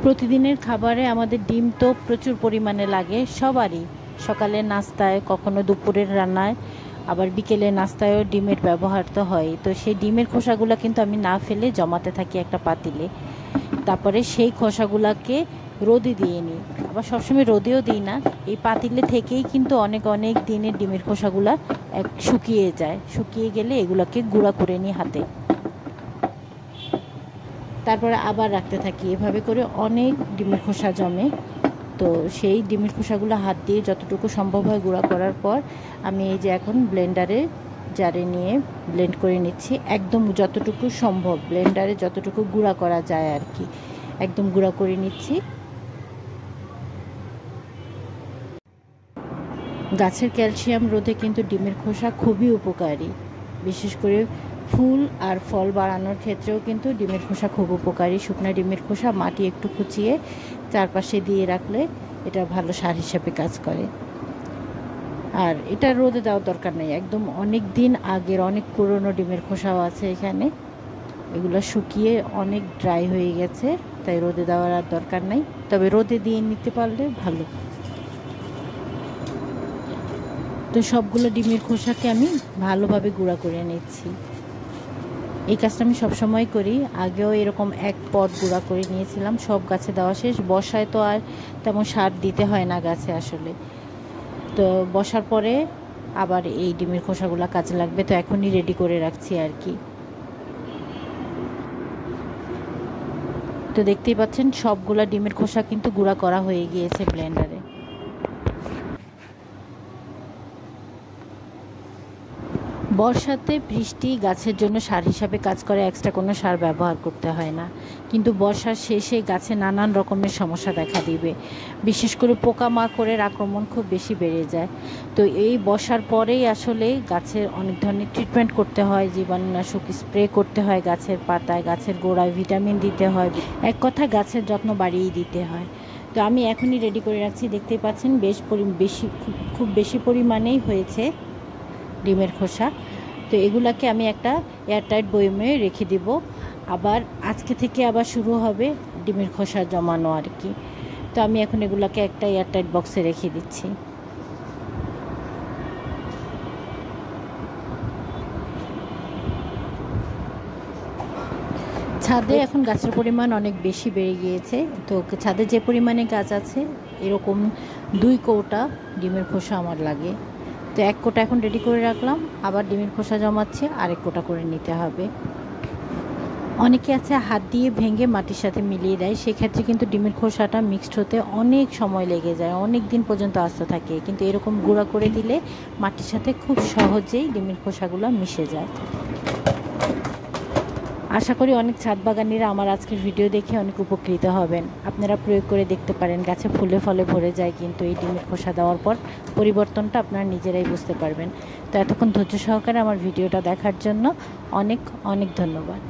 প্রতিদিনের খাবারে আমাদের ডিম তো প্রচুর পরিমাণে লাগে সবারই। সকালের নাস্তায়, কখনো দুপুরের রান্নায়, আবার বিকেলের নাস্তায়ও ডিমের ব্যবহার তো হয়। তো সেই ডিমের খোসাগুলো কিন্তু আমি না ফেলে জমাতে থাকি একটা পাতিলে। তারপরে সেই খোসাগুলোকে রোদে দিয়ে নিই। আবার সবসময় রোদেও দিই না, এই পাতিলে থেকেই কিন্তু অনেক অনেক দিনের ডিমের খোসাগুলো শুকিয়ে যায়। শুকিয়ে গেলে এগুলোকে গুঁড়া করে নিই হাতে, তারপরে আবার রাখতে থাকি। এভাবে করে অনেক ডিমের খোসা জমে। তো সেই ডিমের খোসাগুলো হাত দিয়ে যতটুকু সম্ভব হয় গুঁড়া করার পর আমি এই যে এখন ব্লেন্ডারে জারে নিয়ে ব্লেন্ড করে নিচ্ছি। একদম যতটুকু সম্ভব ব্লেন্ডারে যতটুকু গুঁড়া করা যায় আর কি, একদম গুঁড়া করে নিচ্ছি। গাছের ক্যালসিয়াম রোধে কিন্তু ডিমের খোসা খুবই উপকারী। বিশেষ করে ফুল আর ফল বাড়ানোর ক্ষেত্রেও কিন্তু ডিমের খোসা খুব উপকারী। শুকনো ডিমের খোসা মাটি একটু কুচিয়ে চারপাশে দিয়ে রাখলে এটা ভালো সার হিসেবে কাজ করে। আর এটা রোদে দেওয়ার দরকার নেই, একদম অনেক দিন আগের অনেক পুরনো ডিমের খোসাও আছে এখানে। এগুলো শুকিয়ে অনেক ড্রাই হয়ে গেছে, তাই রোদে দেওয়ার আর দরকার নেই। তবে রোদে দিয়ে নিতে পারলে ভালো। তো সবগুলো ডিমের খোসাকে আমি ভালোভাবে গুঁড়া করে নিচ্ছি। এই কাজটা আমি সবসময় করি, আগেও এরকম এক পট গুঁড়া করে নিয়েছিলাম। সব গাছে দেওয়া শেষ। বর্ষায় তো আর তেমন সার দিতে হয় না গাছে আসলে। তো বসার পরে আবার এই ডিমের খোসাগুলো কাজে লাগবে, তো এখনই রেডি করে রাখছি আর কি। তো দেখতেই পাচ্ছেন সবগুলা ডিমের খোসা কিন্তু গুঁড়া করা হয়ে গিয়েছে ব্লেন্ডারে। বর্ষাতে বৃষ্টি গাছের জন্য সার হিসাবে কাজ করে, এক্সট্রা কোনো সার ব্যবহার করতে হয় না। কিন্তু বর্ষার শেষে গাছে নানান রকমের সমস্যা দেখা দিবে। বিশেষ করে পোকামাকড়ের আক্রমণ খুব বেশি বেড়ে যায়। তো এই বর্ষার পরেই আসলে গাছের অনেক ধরনের ট্রিটমেন্ট করতে হয়, জীবাণুনাশক স্প্রে করতে হয় গাছের পাতায়, গাছের গোড়ায় ভিটামিন দিতে হয়, এক কথায় গাছের যত্ন বাড়িয়েই দিতে হয়। তো আমি এখনই রেডি করে রাখছি। দেখতেই পাচ্ছেন খুব বেশি পরিমাণেই হয়েছে ডিমের খোসা। তো এগুলাকে আমি একটা এয়ারটাইট বয়মে রেখে দিব। আবার আজকে থেকে আবার শুরু হবে ডিমের খোসা জমানো আর কি। তো আমি এখন এগুলাকে একটা এয়ারটাইট বক্সে রেখে দিচ্ছি। ছাদে এখন গাছের পরিমাণ অনেক বেশি বেড়ে গিয়েছে। তো ছাদে যে পরিমাণে গাছ আছে এরকম 2 কৌটা ডিমের খোসা আমার লাগে। তো 1 কোটা এখন রেডি করে রাখলাম, আবার ডিমের খোসা জমাচ্ছে, আরেক কোটা করে নিতে হবে। অনেকে আছে হাত দিয়ে ভেঙে মাটির সাথে মিলিয়ে দেয়, সেক্ষেত্রে কিন্তু ডিমের খোসাটা মিক্সড হতে অনেক সময় লেগে যায়, অনেক দিন পর্যন্ত আস্তে থাকে। কিন্তু এরকম গুঁড়া করে দিলে মাটির সাথে খুব সহজেই ডিমের খোসাগুলো মিশে যায়। আশা করি অনেক ছাদ বাগানিরা আমার আজকের ভিডিও দেখে অনেক উপকৃত হবেন। আপনারা প্রয়োগ করে দেখতে পারেন, গাছে ফুলে ফলে ভরে যায় কিন্তু এই ডিমের খোসা দেওয়ার পর পরিবর্তনটা আপনারা নিজেরাই বুঝতে পারবেন। তো এতক্ষণ ধৈর্য সহকারে আমার ভিডিওটা দেখার জন্য অনেক অনেক ধন্যবাদ।